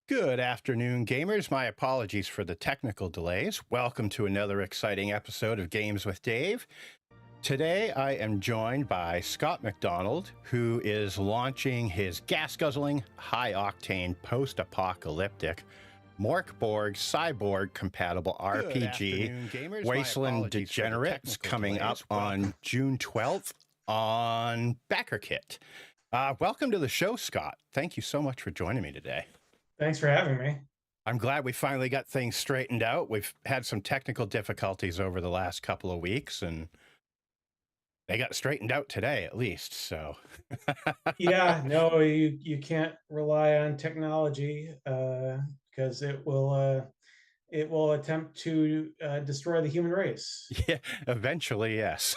Good afternoon, gamers. My apologies for the technical delays. Welcome to another exciting episode of Games with Dave. Today, I am joined by Scott McDonald, who is launching his gas-guzzling, high-octane, post-apocalyptic, Morkborg cyborg-compatible RPG, Wasteland Degenerates, coming up on June 12th on BackerKit. Welcome to the show, Scott. Thank you so much for joining me today. Thanks for having me. I'm glad we finally got things straightened out. We've had some technical difficulties over the last couple of weeks, and they got straightened out today, at least. So, Yeah, no, you can't rely on technology because it will attempt to destroy the human race. yeah, eventually, yes.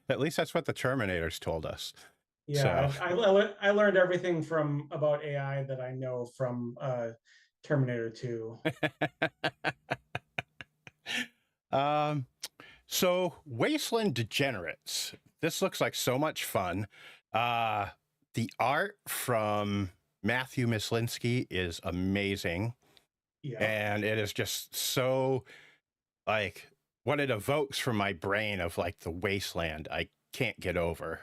At least that's what the Terminators told us. Yeah, So. I learned everything from about AI that I know from Terminator 2. So Wasteland Degenerates. This looks like so much fun. The art from Matthew Mislinski is amazing. Yeah. And it is just so, like, what it evokes from my brain of, like, the wasteland, I can't get over.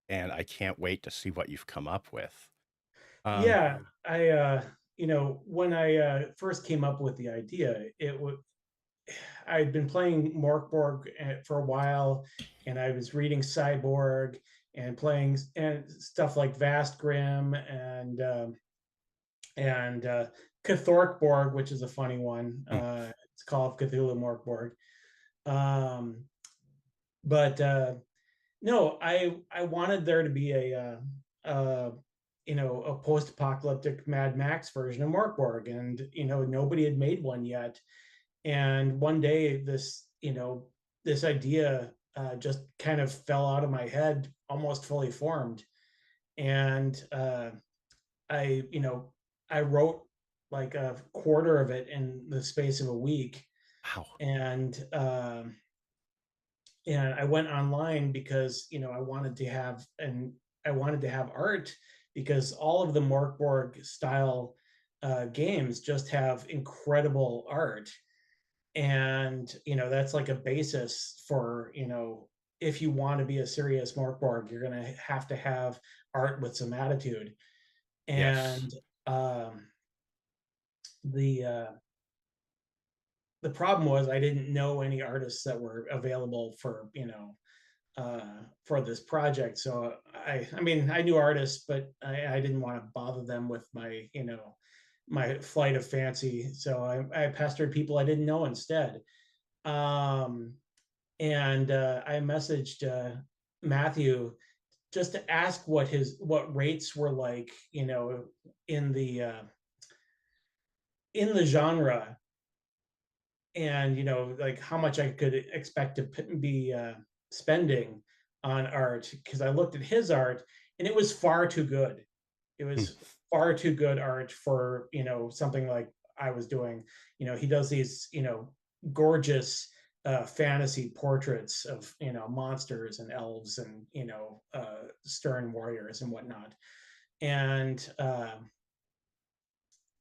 And I can't wait to see what you've come up with. Yeah, when I first came up with the idea, I'd been playing Morkborg for a while, and I was reading Cyborg and playing and stuff like Vast Grim and Cthorkborg, which is a funny one. It's Call of Cthulhu Morkborg. But no, I wanted there to be a post-apocalyptic Mad Max version of Morkborg, and nobody had made one yet. And one day this idea just kind of fell out of my head, almost fully formed. And I wrote like a quarter of it in the space of a week. Wow. And I went online because I wanted to have art, because all of the Morkborg style games just have incredible art. And that's like a basis for if you want to be a serious Morkborg, you're going to have art with some attitude. And Yes. The problem was I didn't know any artists that were available for for this project. So I mean, I knew artists, but I didn't want to bother them with my my flight of fancy. So I pestered people I didn't know instead. And I messaged Matthew just to ask what rates were like, in the genre, and like how much I could expect to be spending on art, because I looked at his art and it was far too good. It was far too good art for something like I was doing. He does these gorgeous fantasy portraits of monsters and elves and stern warriors and whatnot. And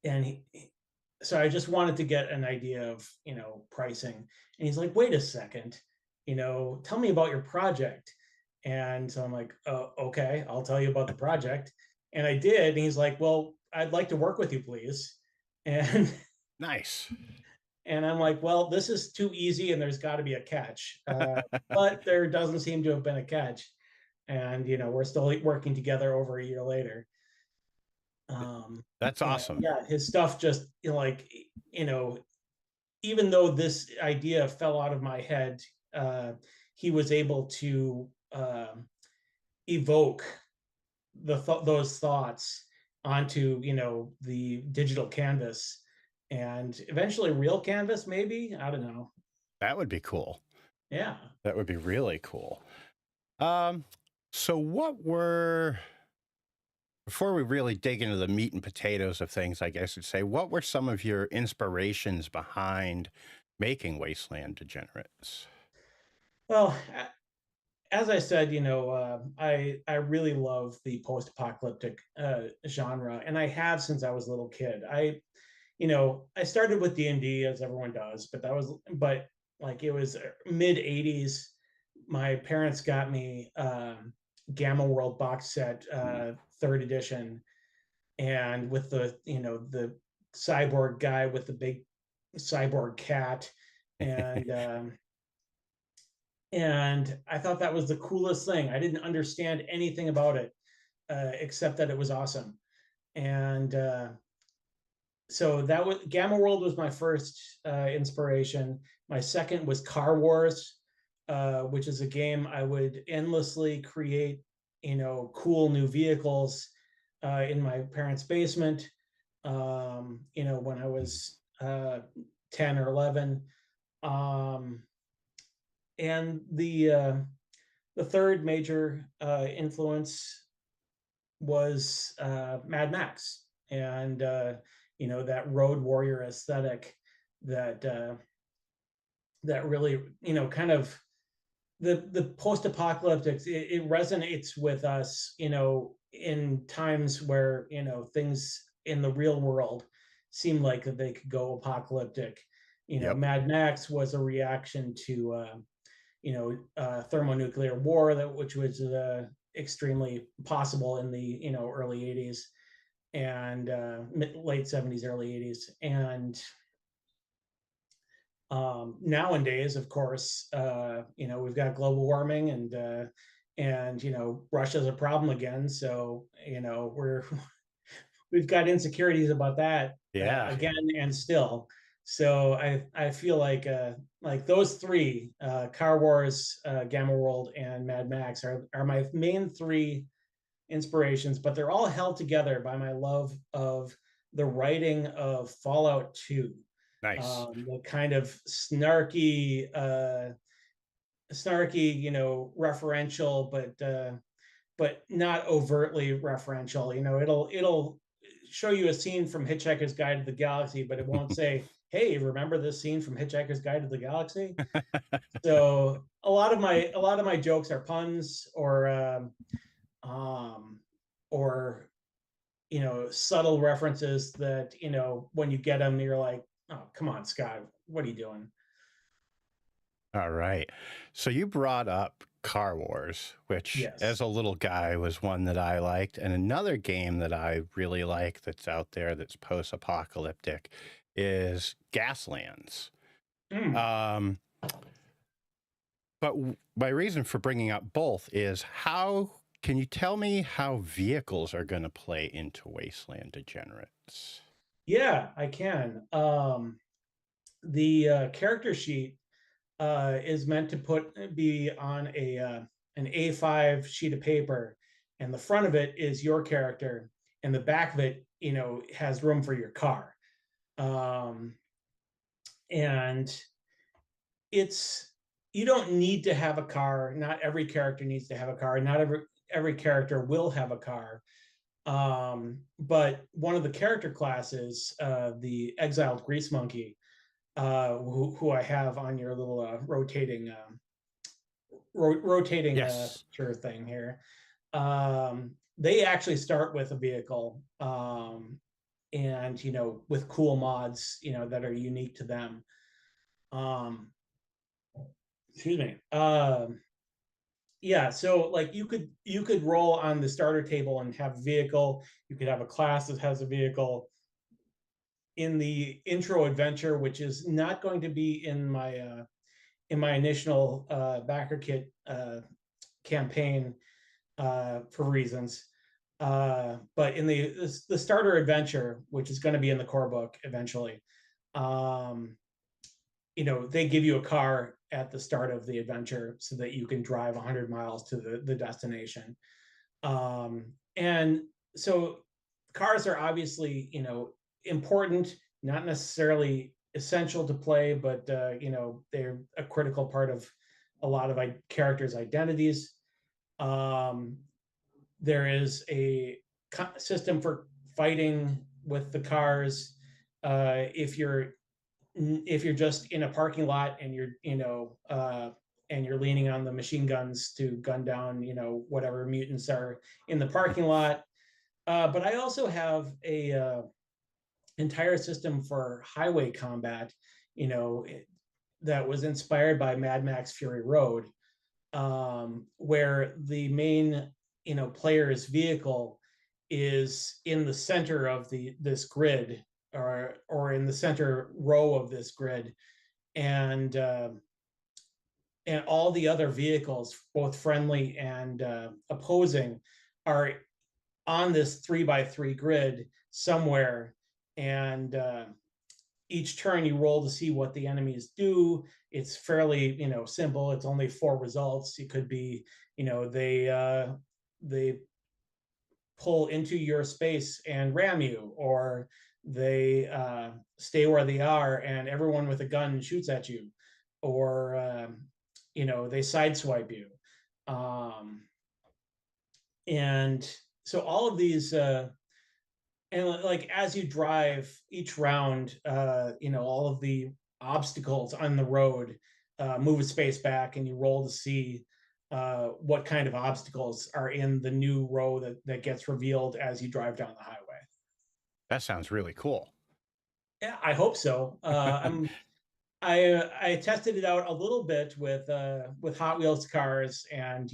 and so I just wanted to get an idea of pricing. And he's like, wait a second, tell me about your project. And so I'm like, okay, I'll tell you about the project. And I did. And he's like, well, I'd like to work with you, please. And Nice. and I'm like, well, this is too easy and there's got to be a catch. But there doesn't seem to have been a catch. And we're still working together over a year later. That's awesome. Yeah, his stuff just even though this idea fell out of my head, he was able to evoke those thoughts onto the digital canvas, and eventually real canvas, maybe. I don't know. That would be cool. Yeah. That would be really cool. So before we really dig into the meat and potatoes of things, I guess I'd say, what were some of your inspirations behind making Wasteland Degenerates? Well, as I said, I really love the post-apocalyptic genre, and I have since I was a little kid. I started with D&D as everyone does, but like it was mid '80s. My parents got me Gamma World box set, third edition, and with the cyborg guy with the big cyborg cat, and and I thought that was the coolest thing. I didn't understand anything about it except that it was awesome. And so that was Gamma World was my first inspiration. My second was Car Wars, which is a game I would endlessly create, cool new vehicles in my parents' basement. When I was 10 or 11. And the third major influence was Mad Max, and that road warrior aesthetic that that really kind of the post-apocalyptic. It resonates with us, in times where things in the real world seem like they could go apocalyptic. Yep. Mad Max was a reaction to thermonuclear war, which was extremely possible in the early '80s and late '70s, early '80s, and nowadays, of course, we've got global warming and Russia's a problem again, so we've got insecurities about that Yeah. again and still. So I feel like those three, Car Wars, Gamma World, and Mad Max are my main three inspirations, but they're all held together by my love of the writing of Fallout 2. Nice. The kind of snarky, referential, but not overtly referential. It'll show you a scene from Hitchhiker's Guide to the Galaxy, but it won't say, "Hey, remember this scene from Hitchhiker's Guide to the Galaxy?" So a lot of my jokes are puns or subtle references that when you get them, you're like, "Oh, come on, Scott, what are you doing?" All right. So you brought up Car Wars, which as Yes. a little guy was one that I liked. And another game that I really like that's out there that's post-apocalyptic is Gaslands. Mm. Um, but my reason for bringing up both is can you tell me how vehicles are going to play into Wasteland Degenerates? Yeah, I can. The character sheet is meant to be on an A5 sheet of paper, and the front of it is your character, and the back of it, has room for your car. Um, and it's you don't need to have a car. Not every character needs to have a car. Not every character will have a car. But one of the character classes, the exiled grease monkey, who I have on your little rotating Yes. picture thing here. They actually start with a vehicle, and with cool mods, that are unique to them. Um, Excuse me. Yeah, so like you could roll on the starter table and have a vehicle. You could have a class that has a vehicle in the intro adventure, which is not going to be in my initial backer kit campaign for reasons. But in the starter adventure, which is going to be in the core book eventually, um, they give you a car at the start of the adventure so that you can drive 100 miles to the destination. And so cars are obviously, important, not necessarily essential to play, but, they're a critical part of a lot of characters' identities. Um, there is a system for fighting with the cars. If you're just in a parking lot and you're and you're leaning on the machine guns to gun down, whatever mutants are in the parking lot. But I also have a entire system for highway combat, that was inspired by Mad Max Fury Road, where the main, player's vehicle is in the center of this grid, or in the center row of this grid, and all the other vehicles, both friendly and opposing, are on this 3x3 grid somewhere. And each turn you roll to see what the enemies do. It's fairly, simple. It's only 4 results. It could be, they pull into your space and ram you, or they stay where they are and everyone with a gun shoots at you, or they sideswipe you. And so all of these, and like as you drive each round, all of the obstacles on the road, move a space back and you roll to see what kind of obstacles are in the new row that gets revealed as you drive down the highway. That sounds really cool. Yeah, I hope so. I tested it out a little bit with Hot Wheels cars and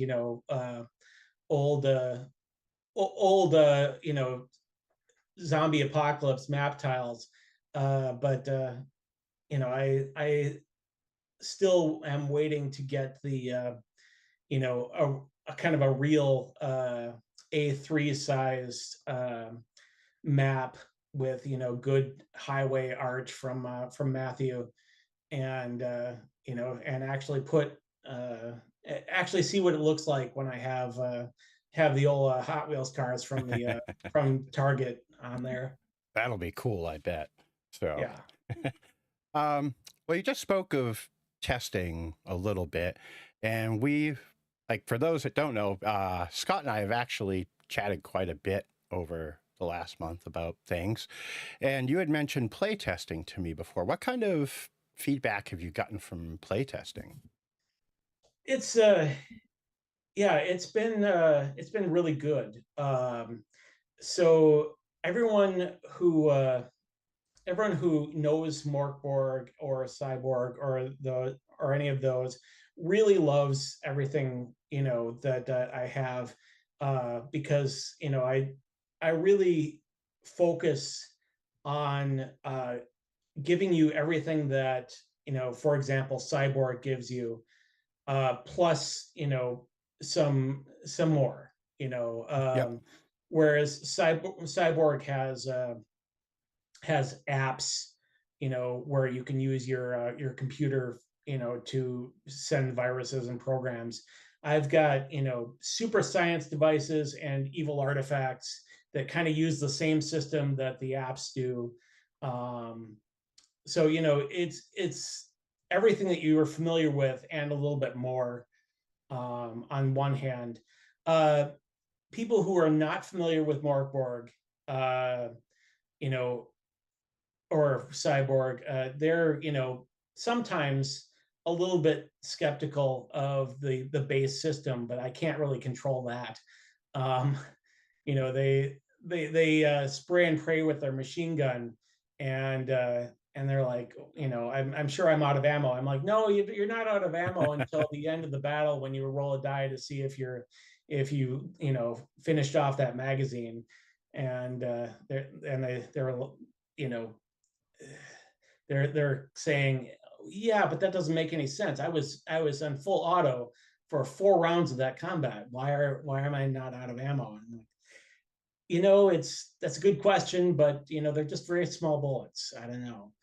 old zombie apocalypse map tiles, but I still am waiting to get the a kind of a real A3 sized map with good highway art from Matthew, and and actually actually see what it looks like when I have the old Hot Wheels cars from the from Target on there. That'll be cool, I bet. So yeah. Well, you just spoke of testing a little bit, and for those that don't know, Scott and I have actually chatted quite a bit over the last month about things, and you had mentioned play testing to me before. What kind of feedback have you gotten from play testing? It's it's been really good. So everyone who knows Morkborg or Cyborg or any of those really loves everything that I have, because I really focus on giving you everything that for example Cyborg gives you, plus some more, Yep. whereas Cyborg has apps, where you can use your computer, to send viruses and programs. I've got super science devices and evil artifacts that kind of use the same system that the apps do. So it's everything that you are familiar with and a little bit more, on one hand. People who are not familiar with Morkborg, or Cyborg, they're sometimes a little bit skeptical of the base system, but I can't really control that. They spray and pray with their machine gun, and they're like, I'm sure I'm out of ammo. I'm like, no, you're not out of ammo until the end of the battle, when you roll a die to see if you finished off that magazine. And they're saying, yeah, but that doesn't make any sense. I was on full auto for 4 rounds of that combat. Why am I not out of ammo? And that's a good question, but they're just very small bullets. I don't know.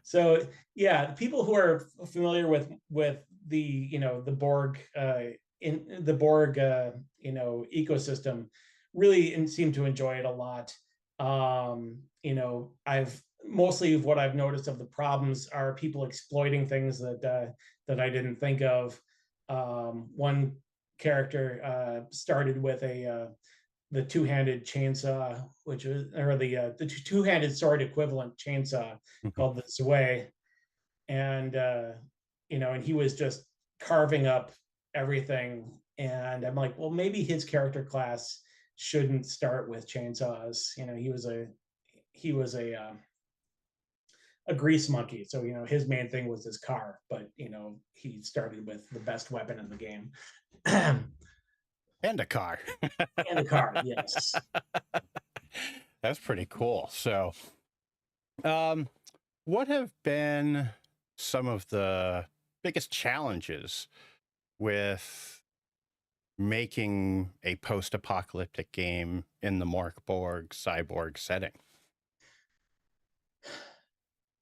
So yeah, the people who are familiar with the the Borg, in the Borg ecosystem really seem to enjoy it a lot. I've mostly what I've noticed of the problems are people exploiting things that I didn't think of. One character started with the two-handed chainsaw, which was, or the two-handed sword equivalent chainsaw called the Zwei, and and he was just carving up everything. And I'm like, well, maybe his character class shouldn't start with chainsaws. He was a grease monkey, so his main thing was his car, but he started with the best weapon in the game. And a car. And a car, yes. That's pretty cool. So, what have been some of the biggest challenges with making a post-apocalyptic game in the Morkborg cyborg setting?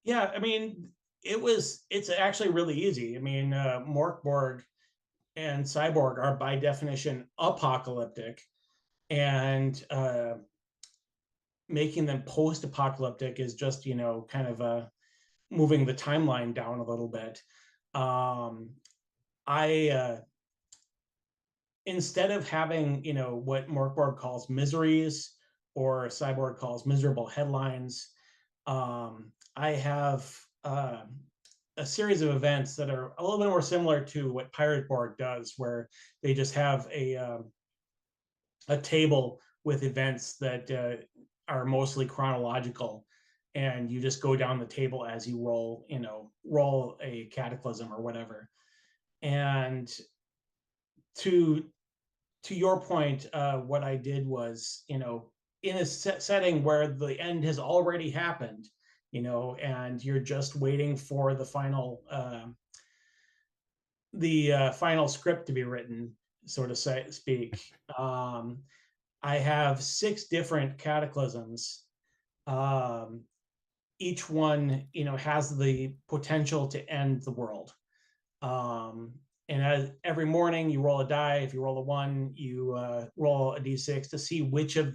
Yeah, I mean, it's actually really easy. I mean, Morkborg and cyborg are by definition apocalyptic, and making them post-apocalyptic is just kind of moving the timeline down a little bit. I Instead of having what Morkborg calls miseries or cyborg calls miserable headlines, I have a series of events that are a little bit more similar to what Pirate Borg does, where they just have a table with events that are mostly chronological, and you just go down the table as you roll a cataclysm or whatever. And to your point, what I did was, in a setting where the end has already happened, and you're just waiting for the final script to be written, so to speak. I have 6 different cataclysms. Each one, has the potential to end the world. And every morning you roll a die. If you roll a 1, you roll a d6 to see which of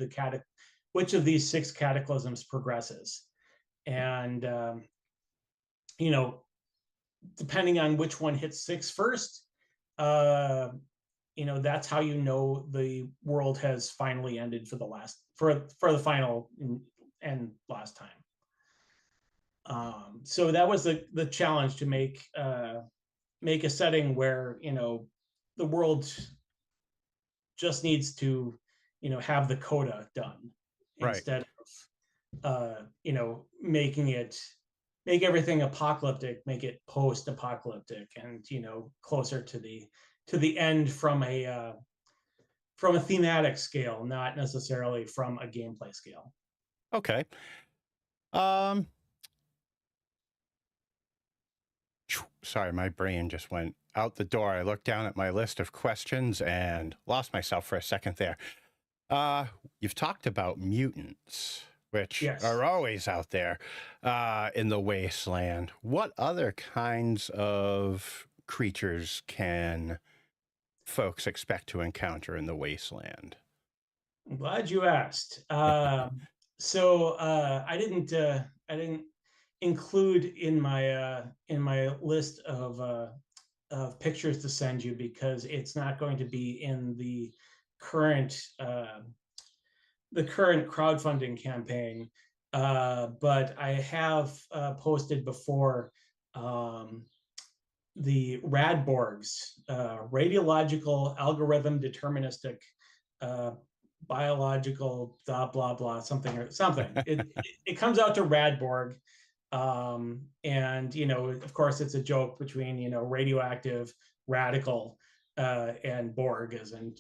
these 6 cataclysms progresses. And depending on which one hits 6 first, that's how the world has finally ended for the final and last time. So that was the challenge, to make a setting where the world just needs to have the coda done, Right. instead of make everything apocalyptic, make it post-apocalyptic, and closer to the end from a thematic scale, not necessarily from a gameplay scale. Okay. Sorry, my brain just went out the door. I looked down at my list of questions and lost myself for a second there. You've talked about mutants, which Yes. are always out there in the wasteland. What other kinds of creatures can folks expect to encounter in the wasteland? I'm glad you asked. So I didn't include in my list of pictures to send you, because it's not going to be in the current crowdfunding campaign. But I have posted before the Radborgs, radiological algorithm deterministic biological blah blah blah something. It comes out to Radborg. And of course it's a joke between radioactive, radical, and Borg, as in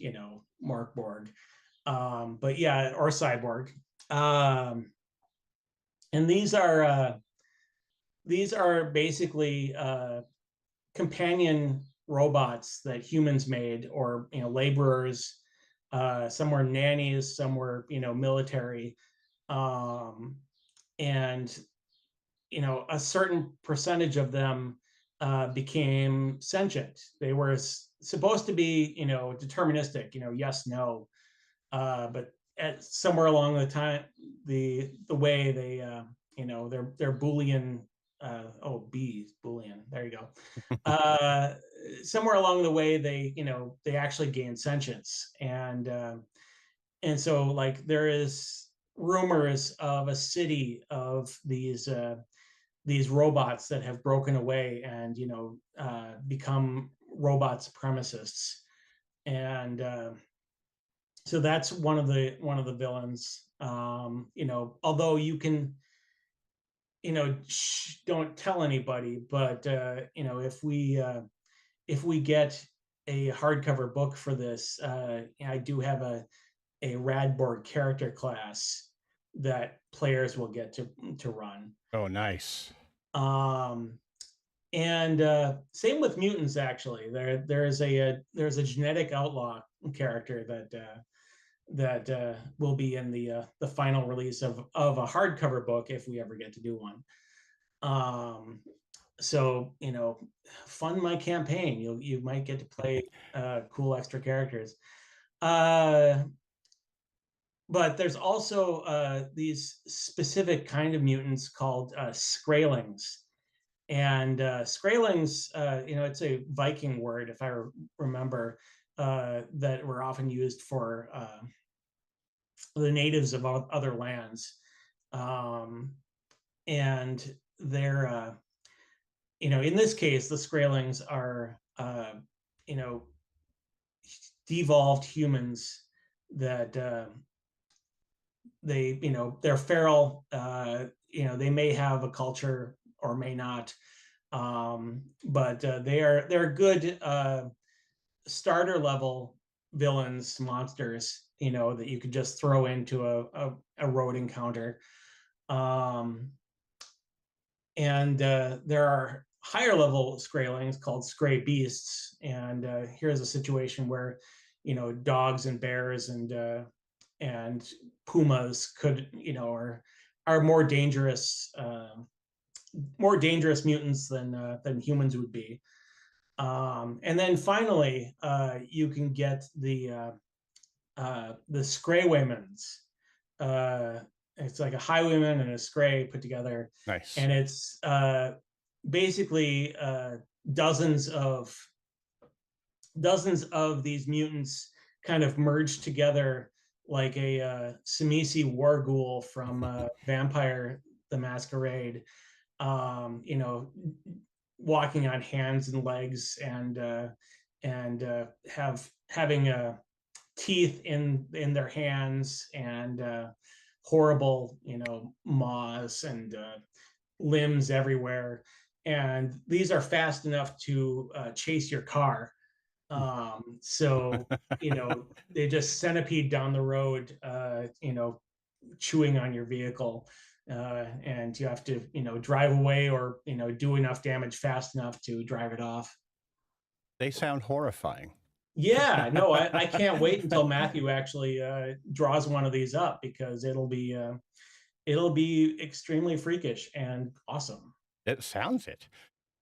Morkborg. But yeah, or cyborg. And these are basically companion robots that humans made, or laborers. Some were nannies, some were military, and a certain percentage of them became sentient. They were supposed to be deterministic, yes, no, but somewhere along the time, the way they their Boolean, Boolean, there you go. Somewhere along the way, they actually gained sentience. And so, like, there is rumors of a city of these these robots that have broken away and become robot supremacists. And so that's one of the villains. Although you can, don't tell anybody, but if we get a hardcover book for this, I do have a Radboard character class that players will get to run. Oh, nice. And same with mutants. Actually, there's a genetic outlaw character that will be in the final release of a hardcover book if we ever get to do one. So fund my campaign. You might get to play cool extra characters. But there's also these specific kind of mutants called Skraelings. And Skraelings, it's a Viking word, if I remember, that were often used for the natives of other lands. And they're, in this case, the Skraelings are, devolved humans that they're feral. They may have a culture or may not, but they're good starter level villains, monsters, that you could just throw into a road encounter. And there are higher level Skraelings called Skray beasts, and here's a situation where dogs and bears and pumas could are more dangerous mutants than humans would be. And then finally, you can get the Skraewaymans. It's like a highwayman and a Skray put together. Nice. And it's basically dozens of these mutants kind of merged together like a Simisi war ghoul from Vampire the Masquerade, walking on hands and legs and having teeth in their hands and horrible maws and limbs everywhere. And these are fast enough to chase your car. So they just centipede down the road, chewing on your vehicle, and you have to drive away or do enough damage fast enough to drive it off. They sound horrifying. Yeah, no, I can't wait until Matthew actually draws one of these up, because it'll be extremely freakish and awesome. It sounds it.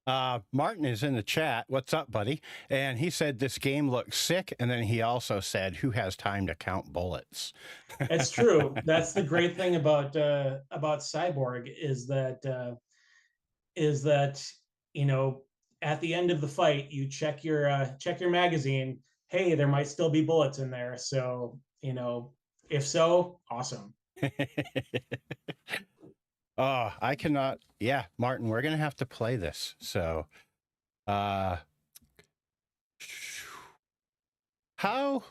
Martin is in the chat. What's up, buddy? And he said this game looks sick. And then he also said, who has time to count bullets? It's true. That's the great thing about Cyborg is that at the end of the fight, you check your magazine. Hey, there might still be bullets in there. So, if so, awesome. Oh, I cannot. Yeah, Martin, we're going to have to play this. So, how,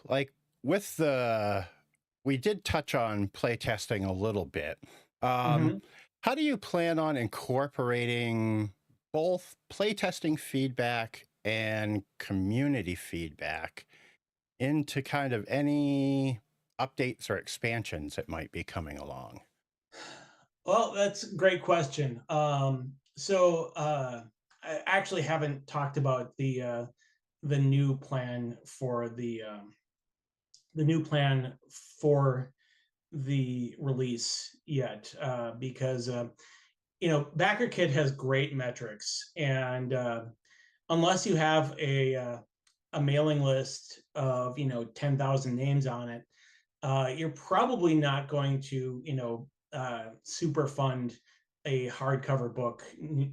like, with we did touch on playtesting a little bit. How do you plan on incorporating both playtesting feedback and community feedback into kind of any updates or expansions that might be coming along? Well, that's a great question. So I actually haven't talked about the new plan for the release yet, because Backer Kit has great metrics, and unless you have a mailing list of 10,000 names on it, you're probably not going to super fund a hardcover book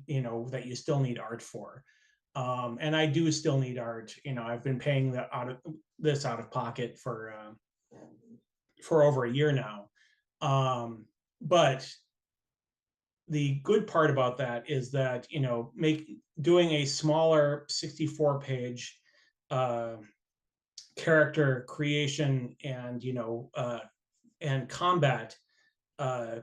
that you still need art for. And I do still need art. I've been paying out of pocket for over a year now. But the good part about that is that doing a smaller 64 page character creation and combat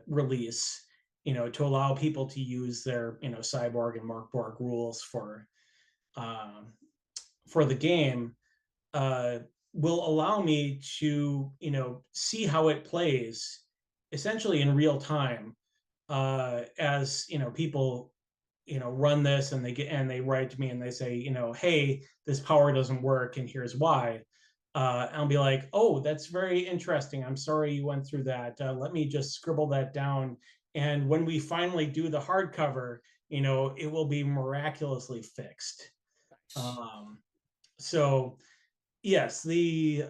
release, to allow people to use their cyborg and Morkborg rules for the game, will allow me to see how it plays essentially in real time, as people run this, and they write to me and they say, hey, this power doesn't work and here's why. I'll be like, oh, that's very interesting, I'm sorry you went through that, let me just scribble that down, and when we finally do the hardcover, it will be miraculously fixed. So yes, the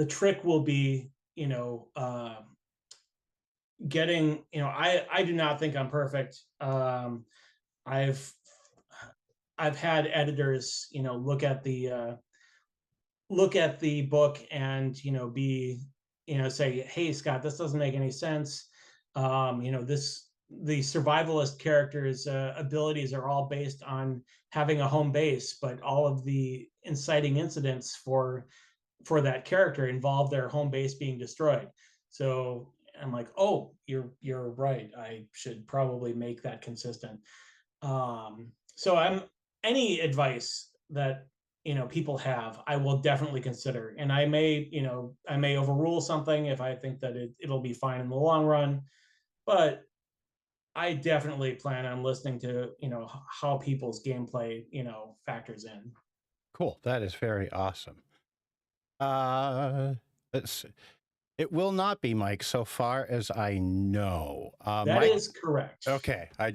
trick will be getting, I do not think I'm perfect. I've had editors look at the book and be say, hey Scott, this doesn't make any sense. The survivalist characters abilities are all based on having a home base, but all of the inciting incidents for that character involve their home base being destroyed. So I'm like, oh, you're right, I should probably make that consistent. So any advice that people have, I will definitely consider, and I may overrule something if I think that it'll be fine in the long run, but I definitely plan on listening to how people's gameplay factors in. Cool. That is very awesome. Let's It will not be, Mike, so far as I know. That Mike, is correct. Okay, I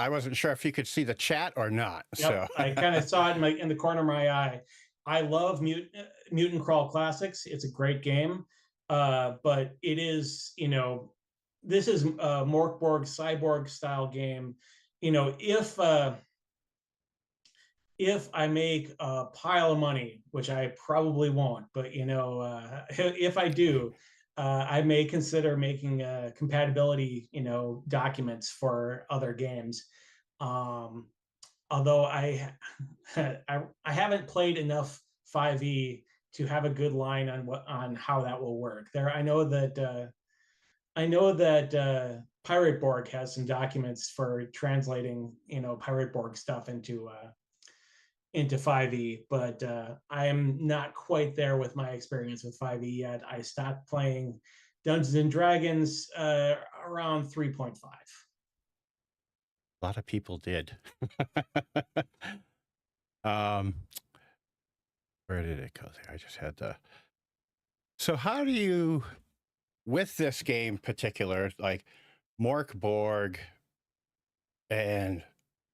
wasn't sure if you could see the chat or not. Yep, so I kind of saw it in the corner of my eye. I love Mutant Crawl Classics. It's a great game, but it is this is a Morkborg cyborg style game. If I make a pile of money, which I probably won't, but if I do, I may consider making compatibility documents for other games. Although I haven't played enough 5e to have a good line on how that will work. I know that Pirate Borg has some documents for translating Pirate Borg stuff into 5e, but I am not quite there with my experience with 5e yet. I stopped playing Dungeons and Dragons around 3.5. A lot of people did. Where did it go there? I just had to. So how do you, with this game particular, like Morkborg, and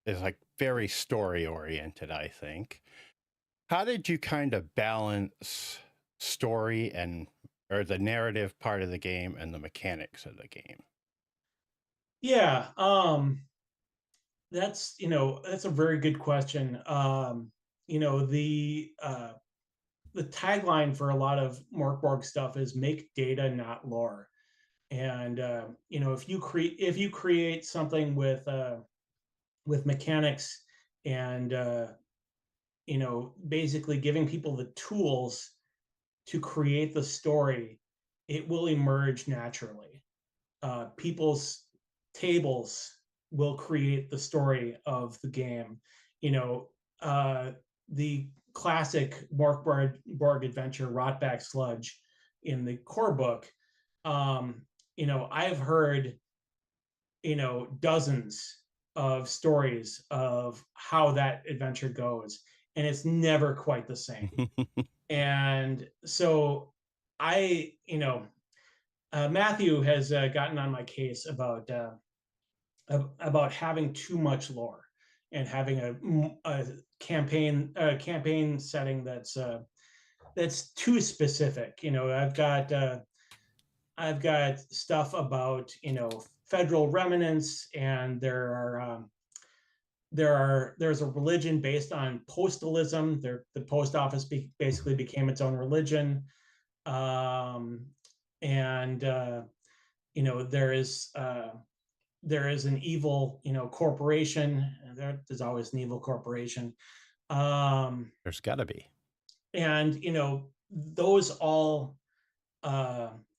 is like very story oriented, I think. How did you kind of balance story or the narrative part of the game and the mechanics of the game? Yeah, that's a very good question. The tagline for a lot of Morkborg stuff is "make data, not lore." And if you create something with mechanics and basically giving people the tools to create the story, it will emerge naturally. People's tables will create the story of the game. The classic Morkborg adventure, Rotback Sludge, in the core book, I've heard dozens of stories of how that adventure goes, and it's never quite the same. And so Matthew has gotten on my case about having too much lore and having a campaign setting that's too specific. I've got stuff about federal remnants, and there's a religion based on postalism. The post office basically became its own religion, and there is an evil, corporation. There's always an evil corporation. There's got to be. And those all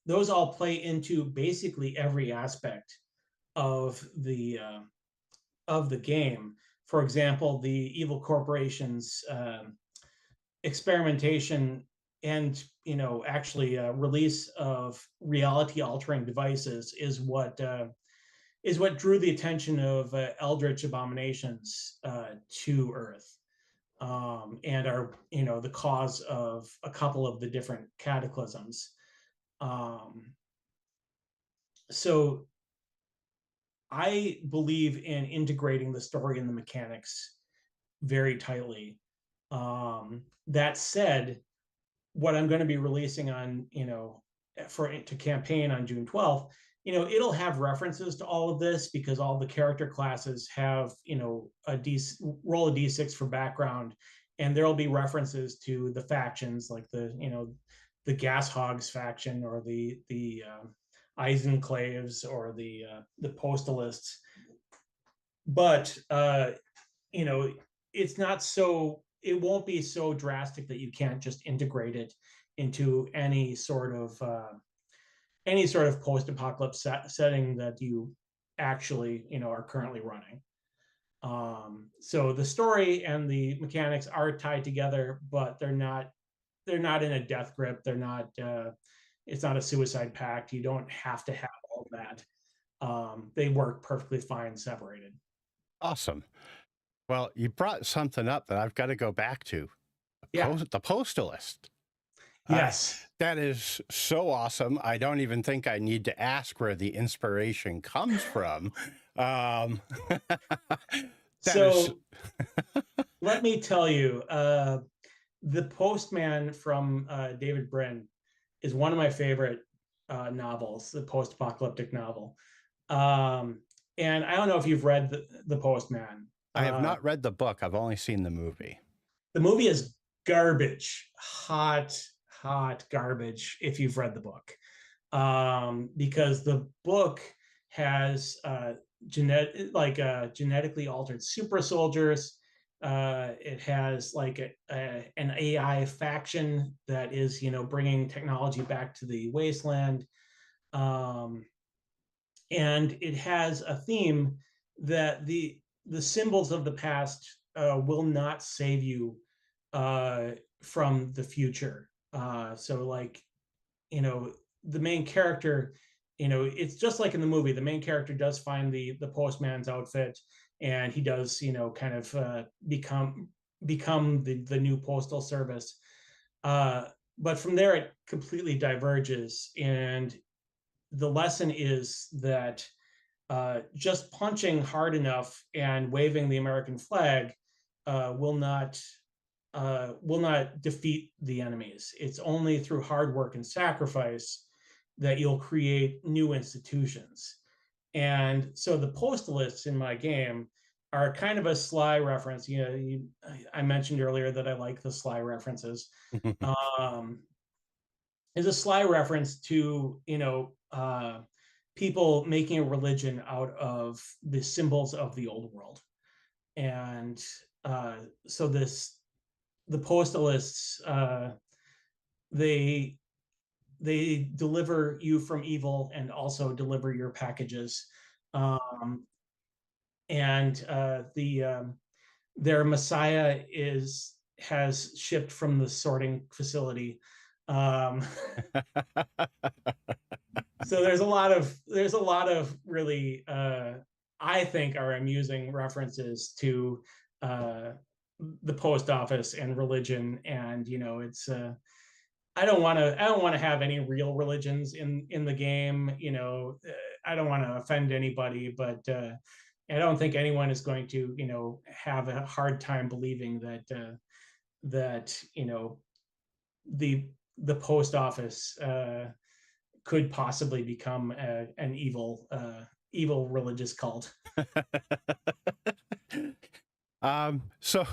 those all play into basically every aspect of the game. For example, the evil corporation's experimentation and actually release of reality altering devices is what drew the attention of eldritch abominations to Earth, and are the cause of a couple of the different cataclysms. So I believe in integrating the story and the mechanics very tightly. That said, what I'm going to be releasing on, to campaign on June 12th, it'll have references to all of this because all the character classes have, roll a d6 for background, and there'll be references to the factions like the gas hogs faction, or the Eisenclaves, or the postalists. But it's not so, it won't be so drastic that you can't just integrate it into any sort of post-apocalypse setting that you actually are currently running. So the story and the mechanics are tied together, but they're not in a death grip. They're not it's not a suicide pact. You don't have to have all of that. They work perfectly fine separated. Awesome. Well, you brought something up that I've got to go back to. The postalist. Yes. That is so awesome. I don't even think I need to ask where the inspiration comes from. Let me tell you, The Postman from David Brin is one of my favorite novels, the post-apocalyptic novel. And I don't know if you've read the Postman. I have not read the book. I've only seen the movie. The movie is garbage, hot garbage if you've read the book, because the book has genetically altered super soldiers. It has an AI faction that is bringing technology back to the wasteland, and it has a theme that the symbols of the past will not save you from the future. So the main character, it's just like in the movie, the main character does find the postman's outfit, and he does kind of become the new postal service, but from there it completely diverges. And the lesson is that just punching hard enough and waving the American flag will not defeat the enemies. It's only through hard work and sacrifice that you'll create new institutions. And so the postalists in my game are kind of a sly reference. I mentioned earlier that I like the sly references. Is a sly reference to people making a religion out of the symbols of the old world. And so the postalists, they deliver you from evil and also deliver your packages. And their messiah has shipped from the sorting facility. So there's a lot of really I think are amusing references to the post office and religion. And it's I don't want to have any real religions in the game. I don't want to offend anybody, but I don't think anyone is going to have a hard time believing that the post office could possibly become an evil religious cult. So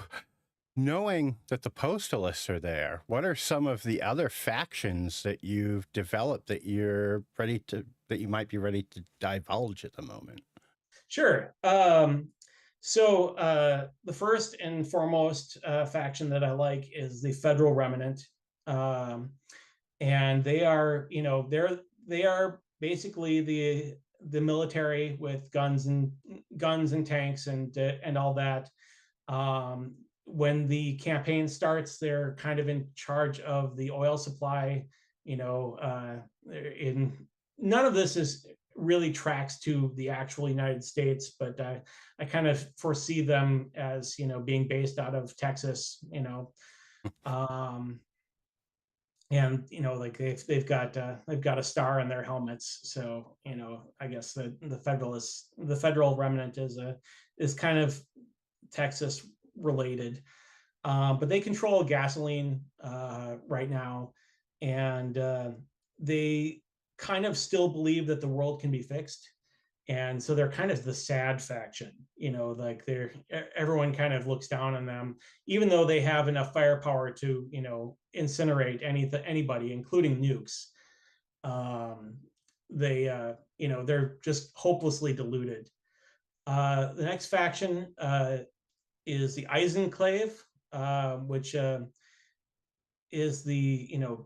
knowing that the postalists are there, what are some of the other factions that you've developed that you're ready to that you might be ready to divulge at the moment? Sure. The first and foremost faction that I like is the Federal Remnant, and they are, they are basically the military with guns and tanks and all that. When the campaign starts, they're kind of in charge of the oil supply. In none of this is really tracks to the actual United States, but I kind of foresee them as being based out of Texas. Um, and like they've got a star on their helmets, so I guess the Federal Remnant is kind of Texas related, but they control gasoline right now, and they kind of still believe that the world can be fixed, and so they're kind of the sad faction. Like everyone kind of looks down on them, even though they have enough firepower to incinerate anybody, including nukes. They're just hopelessly deluded. The next faction is the Eisenclave, which is the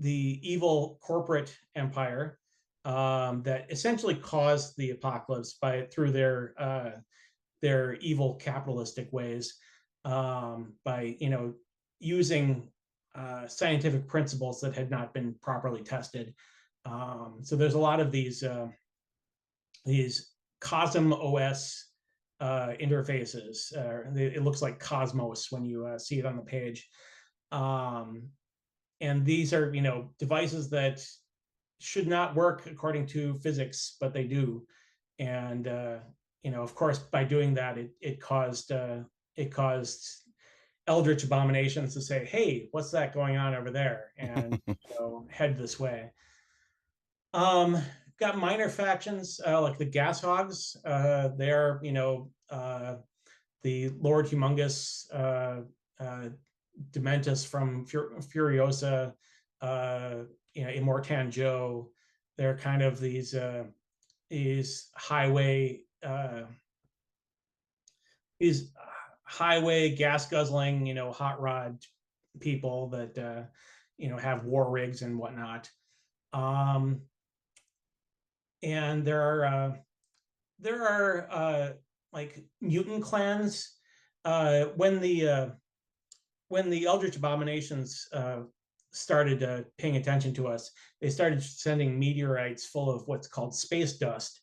evil corporate empire that essentially caused the apocalypse through their evil capitalistic ways, by using scientific principles that had not been properly tested. So there's a lot of these Cosm OS interfaces. It looks like Cosmos when you see it on the page. And these are devices that should not work according to physics, but they do. And of course, by doing that, it caused eldritch abominations to say, "Hey, what's that going on over there?" and head this way. Got minor factions like the Gas Hogs. They are the Lord Humongous, Dementus from Furiosa, Immortan Joe. They're kind of these highway gas guzzling, hot rod people that have war rigs and whatnot. And there are like mutant clans. When the Eldritch Abominations started paying attention to us, they started sending meteorites full of what's called space dust.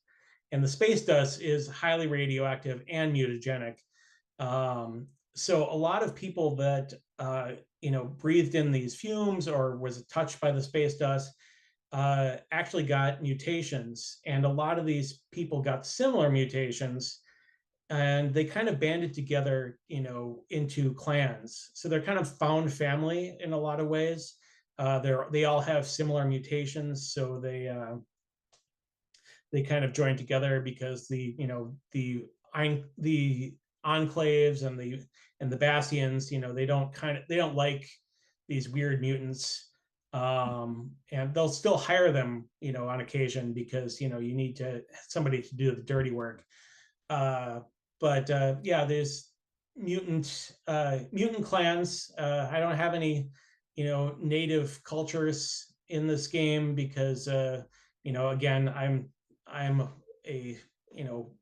And the space dust is highly radioactive and mutagenic. So a lot of people that breathed in these fumes or was touched by the space dust actually got mutations, and a lot of these people got similar mutations, and they kind of banded together, into clans. So they're kind of found family in a lot of ways. They all have similar mutations, so they kind of join together because the enclaves and the Bastians, they don't like these weird mutants. And they'll still hire them, on occasion, because you need somebody to do the dirty work. But yeah, there's mutant clans. I don't have any native cultures in this game because again, I'm a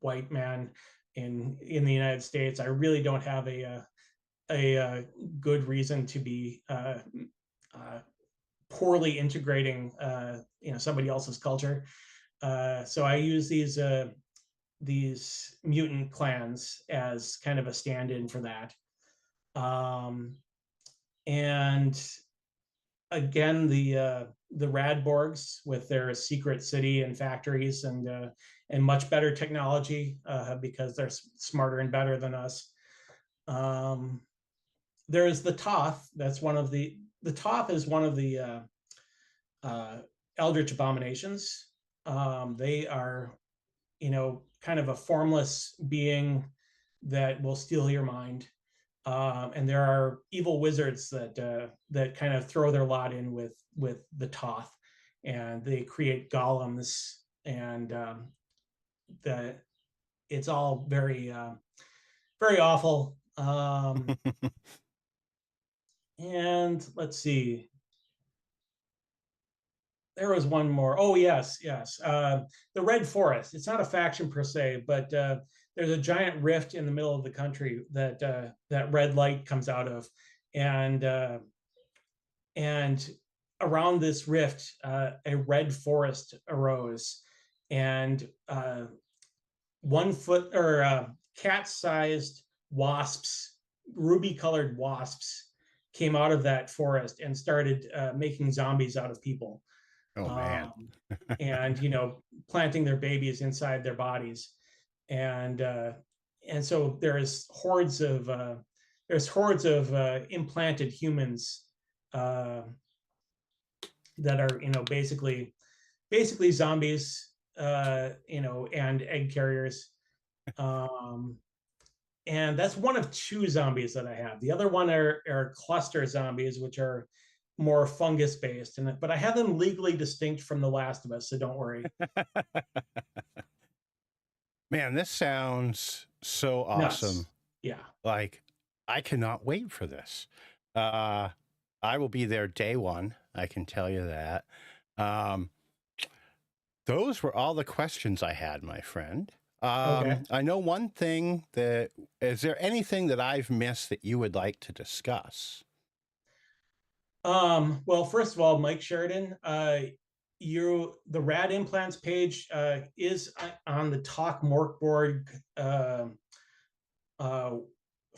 white man in the United States. I really don't have a good reason to be poorly integrating somebody else's culture. So I use these mutant clans as kind of a stand-in for that. And again, the Radborgs with their secret city and factories and much better technology because they're smarter and better than us. There's the Toth. The Toth is one of the Eldritch Abominations. They are, kind of a formless being that will steal your mind. And there are evil wizards that kind of throw their lot in with the Toth. and they create golems, and the it's all very awful. And let's see, there was one more. Oh yes, yes. The Red Forest. It's not a faction per se, but there's a giant rift in the middle of the country that that red light comes out of, and and around this rift, a red forest arose, and 1 foot or cat-sized wasps, ruby-colored wasps, came out of that forest and started making zombies out of people, Oh man. um, and planting their babies inside their bodies, and so there's hordes of implanted humans uh, that are basically zombies, and egg carriers. Um, and that's one of 2 zombies that I have. The other one are cluster zombies, which are more fungus based, but I have them legally distinct from The Last of Us, so don't worry. Man, this sounds so awesome. Nuts. Yeah. Like, I cannot wait for this. I will be there day one. I can tell you that. Those were all the questions I had, my friend. Okay. I know one thing is there anything that I've missed that you would like to discuss? Well, first of all, Mike Sheridan, the rad implants page is on the Talk Morkborg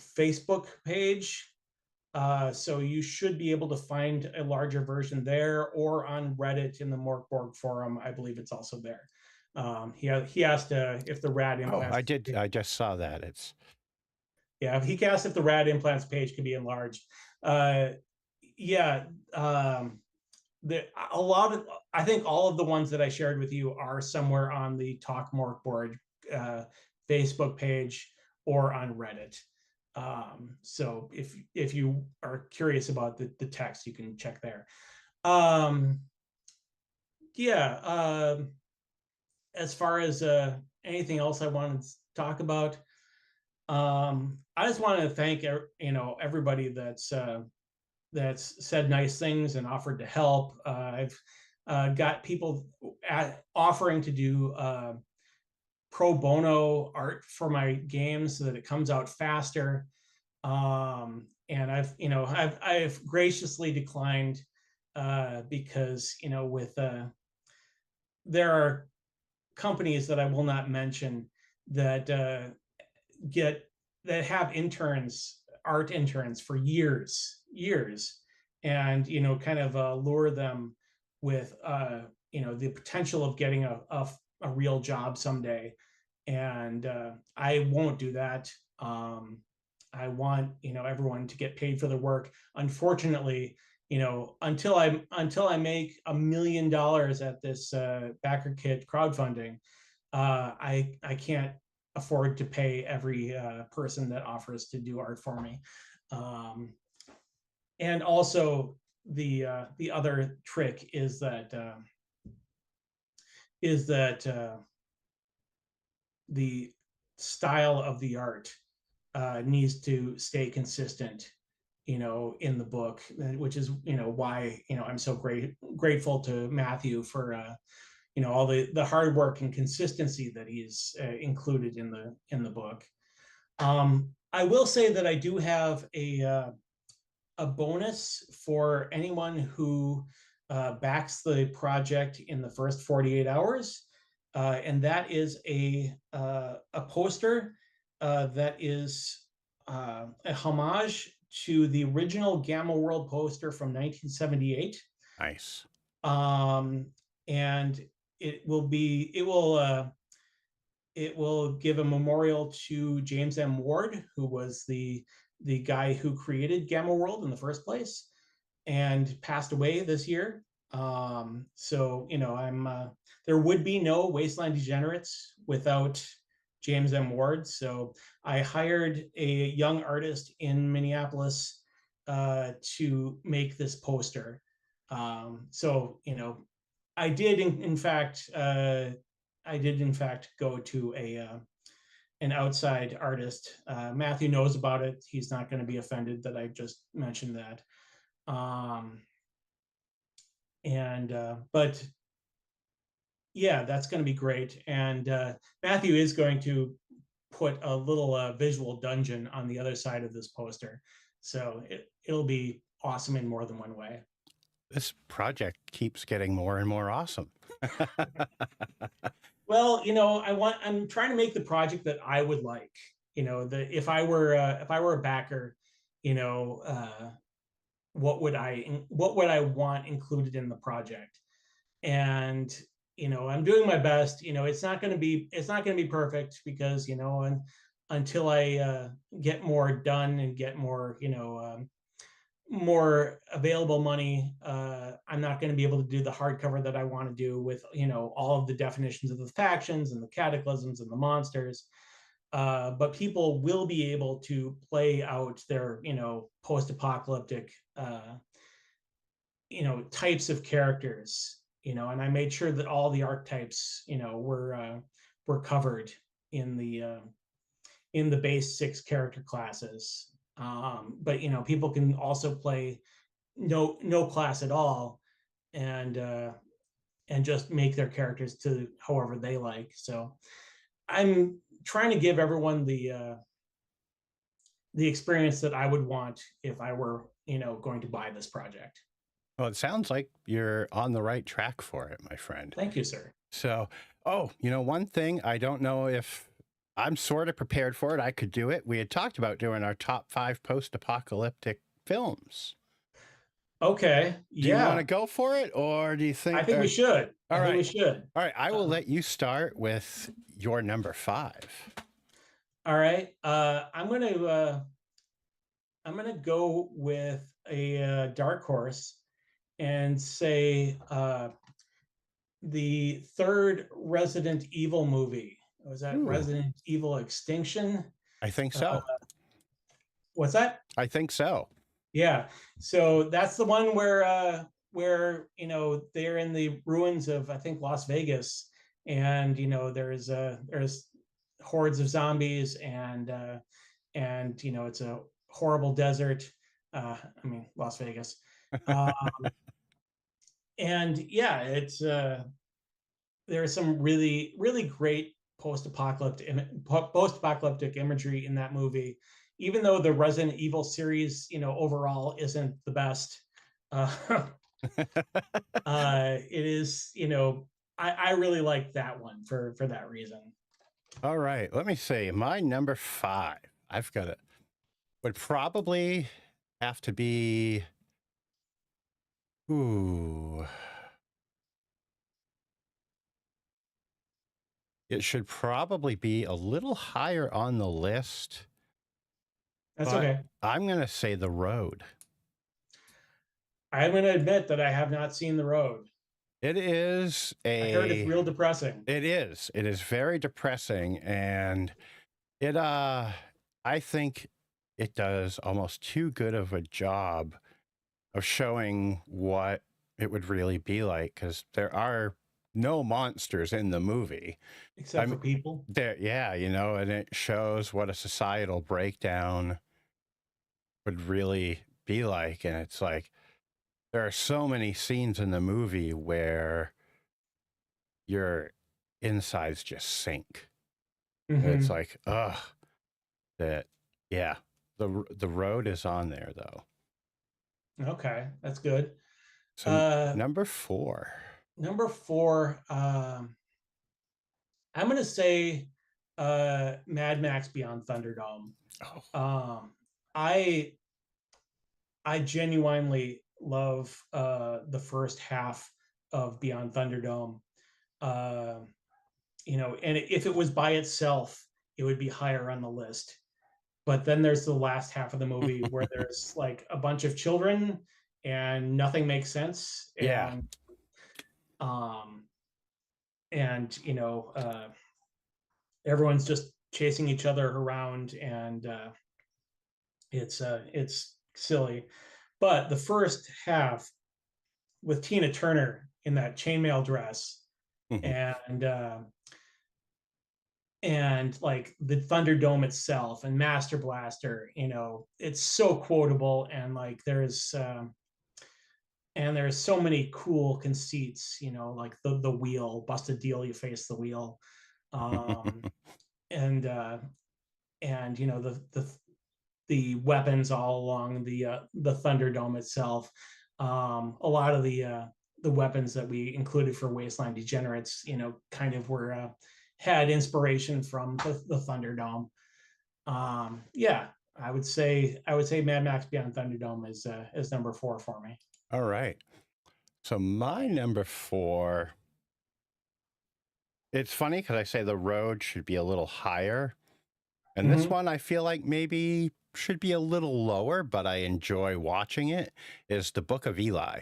Facebook page. So you should be able to find a larger version there, or on Reddit in the Morkborg forum. I believe it's also there. He asked if the rad implants. Oh, I did. I just saw that. He asked if the rad implants page could be enlarged. Yeah. I think all of the ones that I shared with you are somewhere on the Talk Morkborg Facebook page or on Reddit. So if you are curious about the text, you can check there. As far as anything else I wanted to talk about, I just wanted to thank everybody that's said nice things and offered to help. I've got people offering to do pro bono art for my games so that it comes out faster. And I've graciously declined because there are companies that I will not mention that have art interns for years, and kind of lure them with the potential of getting a real job someday, and I won't do that. I want everyone to get paid for their work. Unfortunately, until I make $1 million at this backer kit crowdfunding, I can't afford to pay every person that offers to do art for me. And also the other trick is that the style of the art needs to stay consistent, in the book, which is why I'm so grateful to Matthew for all the hard work and consistency that he's included in the book. I will say that I do have a bonus for anyone who backs the project in the first 48 hours, and that is a poster that is a homage to the original Gamma World poster from 1978. Nice. And it will give a memorial to James M. Ward, who was the guy who created Gamma World in the first place and passed away this year. So there would be no Wasteland Degenerates without James M. Ward. So I hired a young artist in Minneapolis to make this poster. So I did in fact go to a an outside artist. Matthew knows about it. He's not going to be offended that I just mentioned that. Um, and but yeah, that's going to be great. And Matthew is going to put a little visual dungeon on the other side of this poster, so it'll be awesome in more than one way. This project keeps getting more and more awesome. Well, I'm trying to make the project that I would like. If I were a backer, you know, what would I want included in the project? And I'm doing my best. It's not going to be perfect because until I get more done and get more more available money, I'm not going to be able to do the hardcover that I want to do with all of the definitions of the factions and the cataclysms and the monsters. But people will be able to play out their post-apocalyptic types of characters. And I made sure that all the archetypes were covered in the base 6 character classes. But people can also play no class at all, and just make their characters to however they like. So I'm trying to give everyone the experience that I would want if I were going to buy this project. Well, it sounds like you're on the right track for it, my friend. Thank you, sir. So, one thing, I don't know if I'm sort of prepared for it. I could do it. We had talked about doing our top 5 post-apocalyptic films. Okay. Do you want to go for it, or do you think? I think we should. All right. We should. All right. I will let you start with your number 5. All right. I'm gonna go with a dark horse and say the third Resident Evil movie. Was that Resident Evil Extinction? I think so. What's that? I think so. Yeah. So that's the one where they're in the ruins of, I think, Las Vegas, and there's hordes of zombies, and it's a horrible desert. Las Vegas. And yeah, it's there's some really, really great post-apocalyptic imagery in that movie, even though the Resident Evil series overall isn't the best. It is, I really like that one for that reason. All right, let me see. My number 5, I've got it, would probably have to be it should probably be a little higher on the list. That's okay. I'm going to say The Road. I'm going to admit that I have not seen The Road. It is I heard it's real depressing. It is. It is very depressing, and it I think it does almost too good of a job of showing what it would really be like, because there are no monsters in the movie except for people. And it shows what a societal breakdown would really be like. And it's like, there are so many scenes in the movie where your insides just sink. Mm-hmm. It's like, the Road is on there though. Okay, that's good. So number 4. I'm going to say Mad Max Beyond Thunderdome. I genuinely love the first half of Beyond Thunderdome. And if it was by itself, it would be higher on the list. But then there's the last half of the movie where there's like a bunch of children and nothing makes sense. And everyone's just chasing each other around, and it's silly. But the first half with Tina Turner that chainmail dress, Mhm. and like the Thunderdome itself and Master Blaster, it's so quotable, and like there's so many cool conceits, like the wheel, bust a deal, you face the wheel, um, and the weapons all along the Thunderdome itself. A lot of the weapons that we included for Wasteland Degenerates, kind of were had inspiration from the Thunderdome. Yeah, I would say Mad Max Beyond Thunderdome is number 4 for me. All right. So my number 4, it's funny because I say the road should be a little higher. And this Mm-hmm. one I feel like maybe should be a little lower, but I enjoy watching it, is The Book of Eli.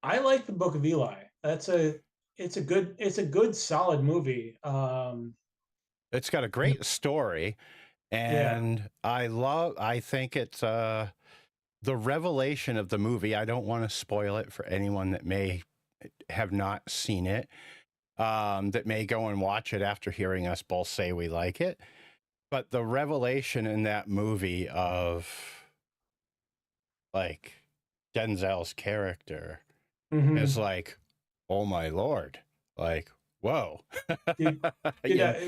I like the Book of Eli. It's a good solid movie. It's got a great story, Yeah. and I think it's the revelation of the movie. I don't want to spoil it for anyone that may have not seen it, that may go and watch it after hearing us both say we like it. But the revelation in that movie of like Denzel's character is Mm-hmm. like, oh my Lord, like, whoa. Did did Yeah.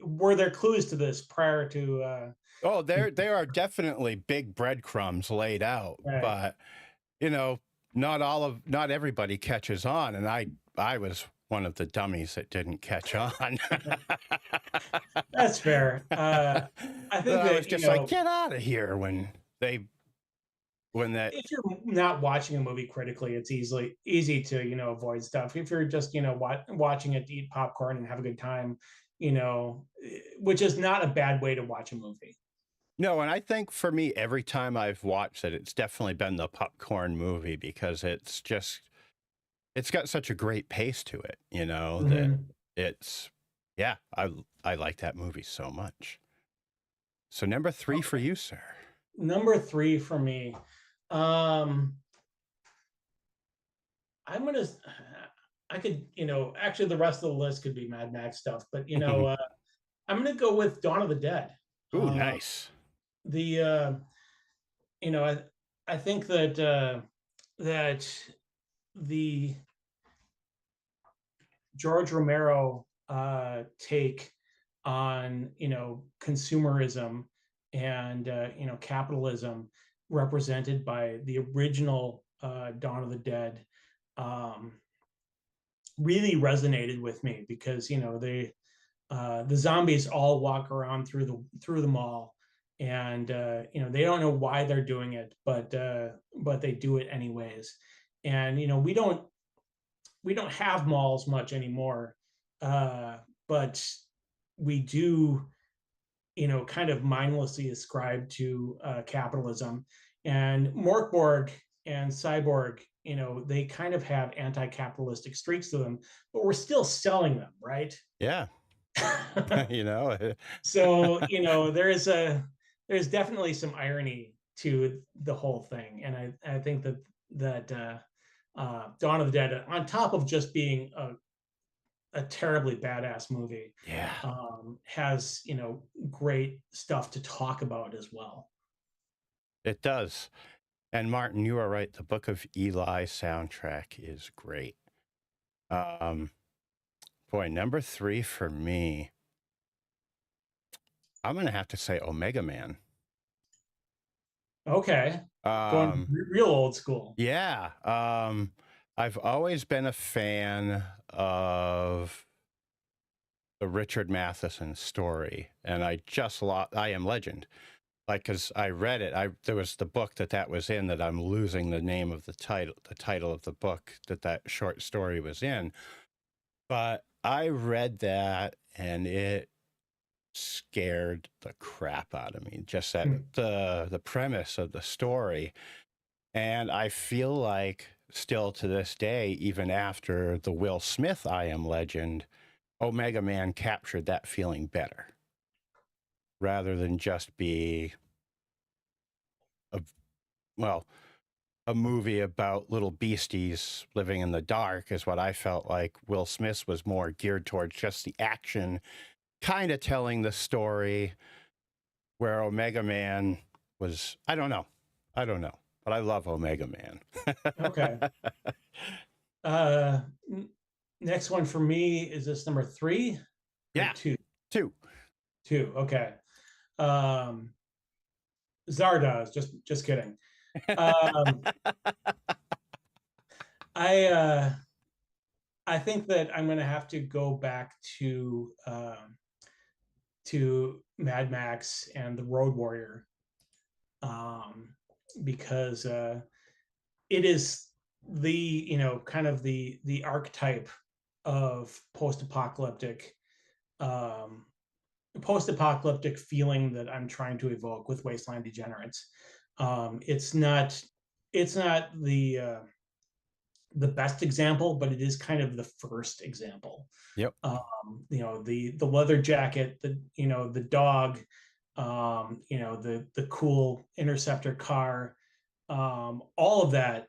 were there clues to this prior to Oh, there are definitely big breadcrumbs laid out, right. but not everybody catches on, and I was one of the dummies that didn't catch on. That's fair. I That think I was that, just like, get out of here they when that. if you're not watching a movie critically, it's easy to, avoid stuff. If you're just, watching it to eat popcorn and have a good time, which is not a bad way to watch a movie. No, and I think for me, every time I've watched it, it's definitely been the popcorn movie because it's got such a great pace to it, that Mm-hmm. it's, yeah, I like that movie so much. So number 3 for Okay. you, sir. Number 3 for me. Um, I'm gonna. I could, actually the rest of the list could be Mad Max stuff, but I'm gonna go with Dawn of the Dead. Ooh, Uh, nice. the you know, I think that the George Romero take on consumerism and capitalism represented by the original Dawn of the Dead um, really resonated with me because the zombies all walk around through the mall, and they don't know why they're doing it, but they do it anyways. And we don't have malls much anymore, but we do, kind of mindlessly ascribe to capitalism. And Morkborg and Cyborg, they kind of have anti-capitalistic streaks to them, but we're still selling them, right? Yeah. you know, So there's definitely some irony to the whole thing, and I think that Dawn of the Dead, on top of just being a terribly badass movie, yeah, has great stuff to talk about as well. it does. And Martin, you are right. The Book of Eli soundtrack is great. Um, Boy, number 3 for me, I'm going to have to say Omega Man. Okay, going Um, real old school. yeah. I've always been a fan of the Richard Matheson story, and I Am Legend. Like, because I read it, there was the book that was in that I'm losing the name of the title of the book that short story was in. But I read that, and it scared the crap out of me. Just that Hmm. the premise of the story, and I feel like still to this day, even after the Will Smith I Am Legend, Omega Man captured that feeling better, rather than just be a well. a movie about little beasties living in the dark is what I felt like. Will Smith's was more geared towards just the action, kind of telling the story, where Omega Man was, I don't know, but I love Omega Man. Okay. Next one for me, is this number 3 or Yeah, 2? 2. 2. Okay. Zardoz. Just kidding. Um, I think that I'm going to have to go back to Mad Max and the Road Warrior, because it is the kind of the archetype of um, post-apocalyptic feeling that I'm trying to evoke with Wasteland Degenerates. It's not the best example, but it is kind of the first example. Yep. The leather jacket, the dog, the cool interceptor car, all of that,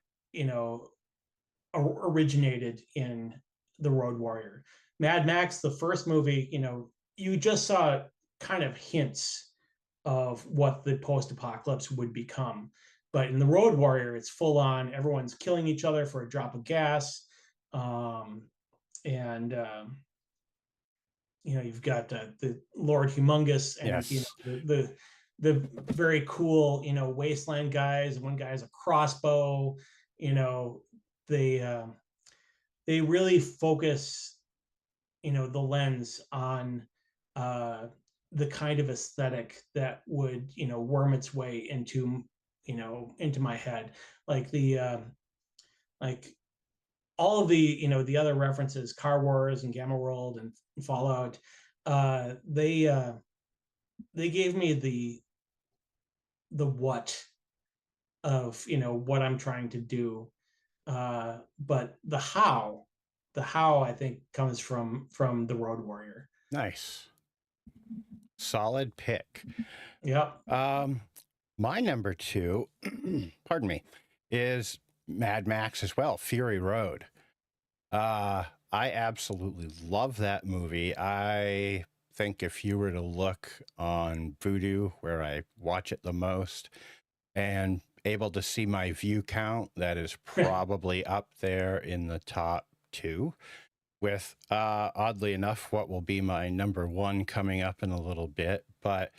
originated in the Road Warrior. Mad Max, the first movie, you just saw kind of hints of what the post-apocalypse would become. But in the Road Warrior, it's full on. Everyone's killing each other for a drop of gas, and you've got the Lord Humongous, and Yes. the very cool wasteland guys. One guy has a crossbow. They they really focus the lens on the kind of aesthetic that would worm its way into my head, like like all of the other references, Car Wars and Gamma World and Fallout. They gave me the what of what I'm trying to do, but the how I think comes from the Road Warrior. Nice. Solid pick. Yep. My number 2, pardon me, is Mad Max as well, Fury Road. I absolutely love that movie. I think if you were to look on Vudu, where I watch it the most, and able to see my view count, that is probably up there in the top 2, with oddly enough what will be my number 1 coming up in a little bit. But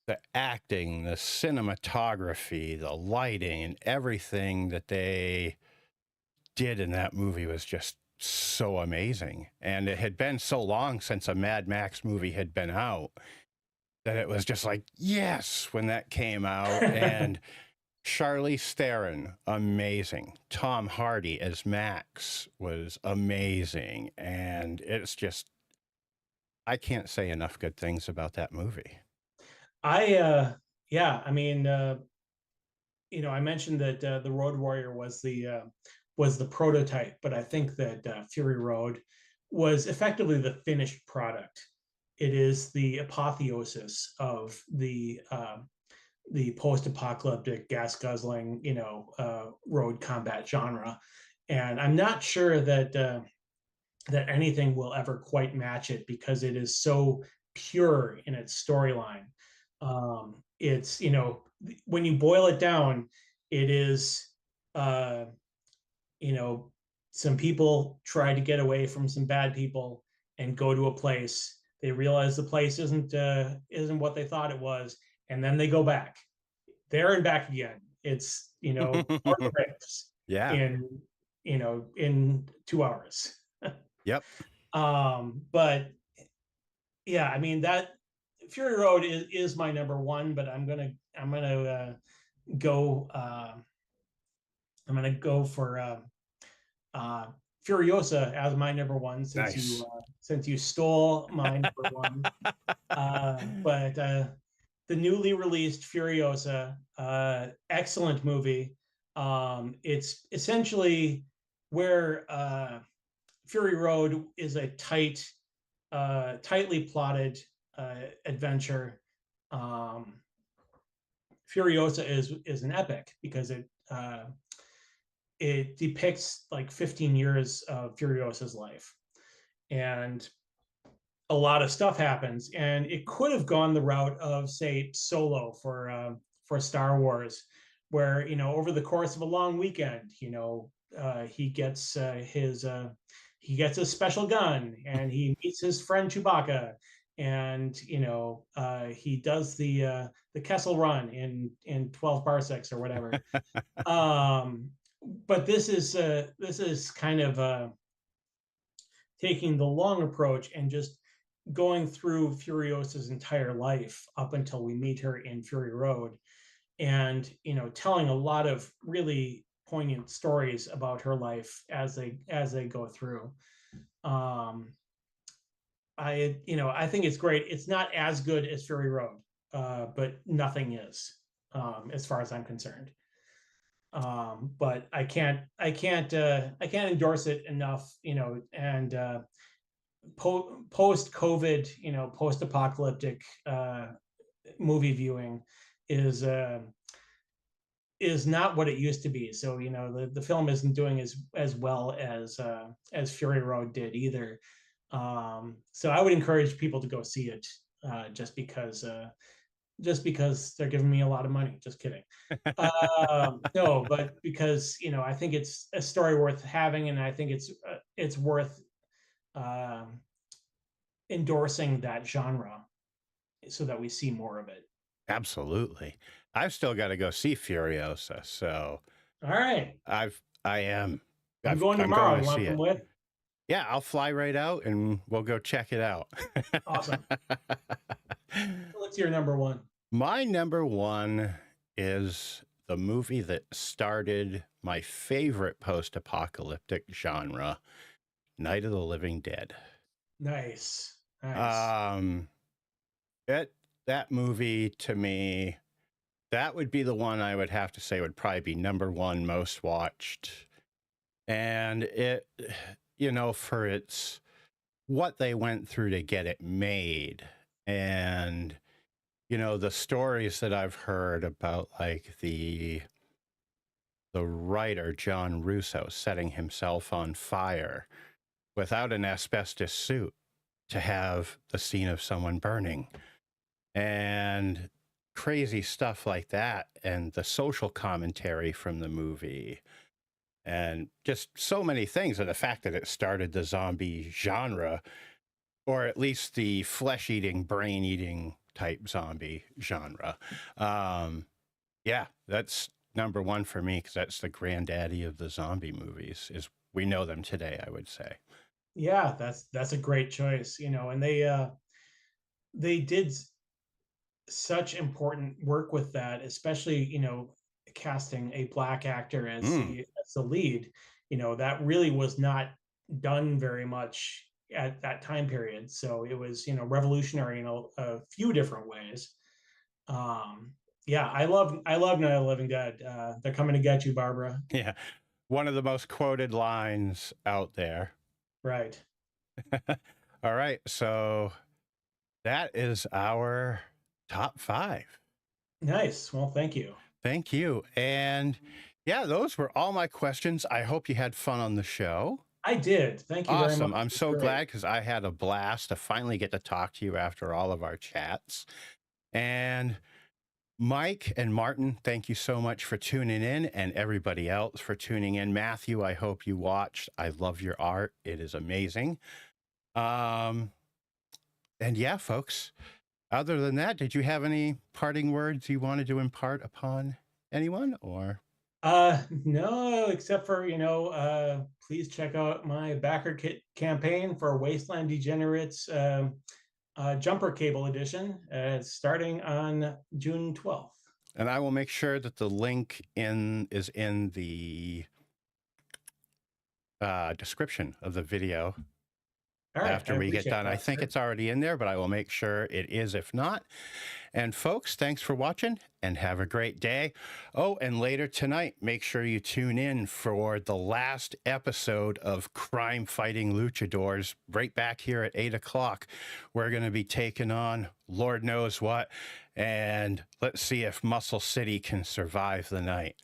the acting, the cinematography, the lighting, and everything that they did in that movie was just so amazing. And it had been so long since a Mad Max movie had been out that it was just like, yes, when that came out. And Charlize Theron, amazing. Tom Hardy as Max was amazing. And it's just, I can't say enough good things about that movie. Yeah, I mean, I mentioned that the Road Warrior was the prototype, but I think that Fury Road was effectively the finished product. It is the apotheosis of the post-apocalyptic gas-guzzling, road combat genre, and I'm not sure that that anything will ever quite match it, because it is so pure in its storyline. It's when you boil it down, it is uh, some people try to get away from some bad people and go to a place. They realize the place isn't what they thought it was, and then they go back there and back again. It's Lord of the Rings Yeah. in 2 hours. Yep. But yeah, I mean, that Fury Road is my number 1, but I'm gonna go for Furiosa as my number 1, since Nice. you stole my number 1. But the newly released Furiosa, excellent movie. It's essentially where Fury Road is a tightly plotted adventure. Furiosa is an epic, because it depicts like 15 years of Furiosa's life, and a lot of stuff happens, and it could have gone the route of, say, Solo for Star Wars, where over the course of a long weekend, he gets he gets a special gun, and he meets his friend Chewbacca, and he does the Kessel Run in 12 parsecs or whatever. But this is kind of taking the long approach and just going through Furiosa's entire life up until we meet her in Fury Road, and telling a lot of really poignant stories about her life as they go through. I think it's great. It's not as good as Fury Road, but nothing is, as far as I'm concerned. But I can't endorse it enough. And post-COVID, post-apocalyptic movie viewing is not what it used to be. So the film isn't doing as well as Fury Road did either. So I would encourage people to go see it, just because they're giving me a lot of money. Just kidding. No, but because I think it's a story worth having, and I think it's worth endorsing that genre so that we see more of it. Absolutely. I've still got to go see Furiosa, so All right, I am. I'm going tomorrow. You want to come with? Yeah, I'll fly right out and we'll go check it out. Awesome. What's your number one? My number one is the movie that started my favorite post-apocalyptic genre, Night of the Living Dead. Nice. That movie, to me, that would be the one I would have to say would probably be number one most watched. And it, for its what they went through to get it made, and the stories that I've heard about, like the writer John Russo setting himself on fire without an asbestos suit to have the scene of someone burning, and crazy stuff like that, and the social commentary from the movie, and just so many things. And the fact that it started the zombie genre, or at least the flesh-eating, brain-eating type zombie genre. Yeah, that's number one for me, because that's the granddaddy of the zombie movies, is we know them today, I would say. Yeah, that's a great choice. And they did such important work with that, especially casting a Black actor as the lead. That really was not done very much at that time period, so it was revolutionary in a few different ways. Yeah, I love Night of the Living Dead. They're coming to get you, Barbara. Yeah, one of the most quoted lines out there. Right. All right, so that is our top 5. Nice. Well, thank you. Thank you. And yeah, those were all my questions. I hope you had fun on the show. I did. Thank you very much. I'm so glad, because I had a blast to finally get to talk to you after all of our chats. And Mike and Martin, thank you so much for tuning in, and everybody else for tuning in. Matthew, I hope you watched. I love your art. It is amazing. And yeah, folks, other than that, did you have any parting words you wanted to impart upon anyone, or? No, except for, please check out my backer kit campaign for Wasteland Degenerates jumper cable edition. It's starting on June 12th. And I will make sure that the link is in the description of the video. All right, after we get done. I think it's already in there, but I will make sure it is if not. And folks, thanks for watching, and have a great day. Oh, and later tonight, make sure you tune in for the last episode of Crime Fighting Luchadors, right back here at 8 o'clock. We're going to be taking on Lord knows what, and let's see if Muscle City can survive the night.